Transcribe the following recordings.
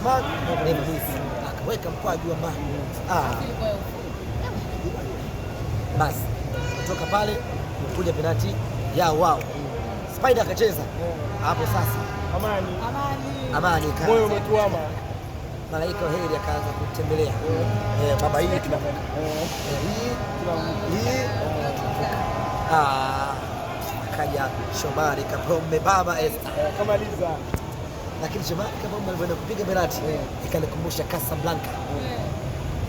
Van akaweka mkwaju ambao basi kutoka pale kuja penalti yao wao. Spider akacheza hapo sasa, amani moyo umetuama, malaika wa heri akaanza kutembelea baba hii akaja Shomari Kapombe baba Esther kamaliza. Lakini Shomari Kapombe alivyoenda kupiga penalti ikanikumbusha Casablanca.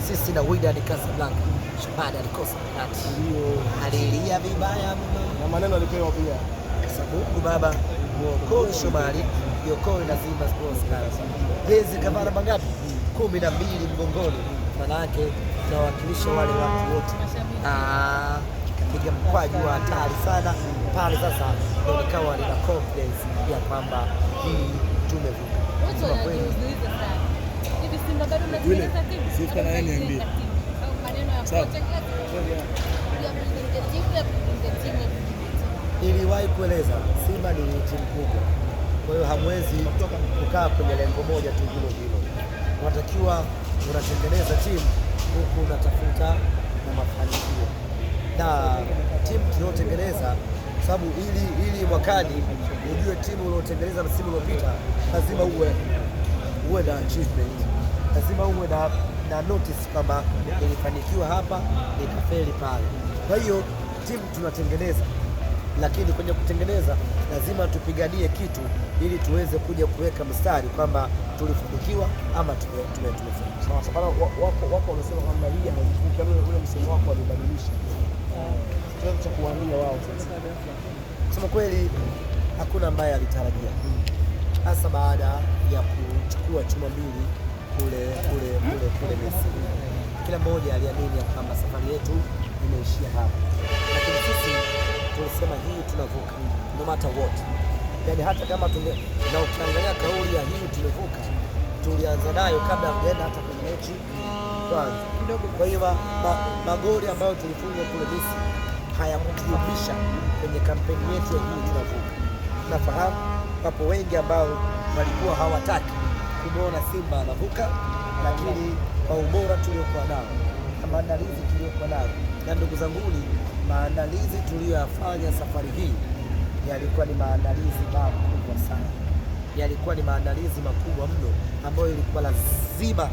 Sisi na Wydad Casablanca. Shomari alikosa penalti, alilia vibaya mno na maneno alipewa pia sababu baba Koi Shomari Yokoi na Simba Sports Club. Jezi kavara mangapi? 12 mgongoni, manake tunawakilisha wale watu wote. Kapiga mkwaju wa hatari sana pale. Sasa ndio nikawa nina confidence ya kwamba hii tumevuka. Niliwahi kueleza Simba ni timu kubwa, kwa hiyo hamwezi kukaa kwenye lengo moja tu hilo hilo. Unatakiwa unatengeneza timu huku unatafuta na mafanikio, na timu tunayotengeneza, sababu ili mwakani ujue timu uliotengeneza msimu uliopita, lazima uwe na achievement, lazima uwe na notice kwamba nilifanikiwa hapa nikafeli pale. Kwa hiyo timu tunatengeneza, lakini kwenye kutengeneza lazima tupiganie kitu ili tuweze kuja kuweka mstari kwamba tulifanikiwa ama tumefanikiwa. Sawa, wako wanasema kwamba hii haikuwa ule msimu wako alibadilisha. Tunataka cha kuambia wao sasa. Kusema kweli hakuna ambaye alitarajia, hasa baada ya kuchukua chuma mbili kule Misri. Kila mmoja aliamini kwamba safari yetu imeishia hapa, lakini sisi tulisema hii tunavuka no matter what. Yani hata kama na ukiangalia kauli ya hii tumevuka, tulianza nayo kabla tujaenda hata kwenye mechi kwanza. Kwa hiyo magoli ambayo tulifunga kule Misri hayakutupisha kwenye kampeni yetu ya hii tunavuka. Nafahamu wapo wengi ambao walikuwa hawataki kumwona Simba anavuka, lakini kwa ubora tuliokuwa nao na maandalizi tuliokuwa nayo, na ndugu zanguni, maandalizi tuliyoyafanya safari hii yalikuwa ni maandalizi makubwa sana, yalikuwa ni maandalizi makubwa mno ambayo ilikuwa lazima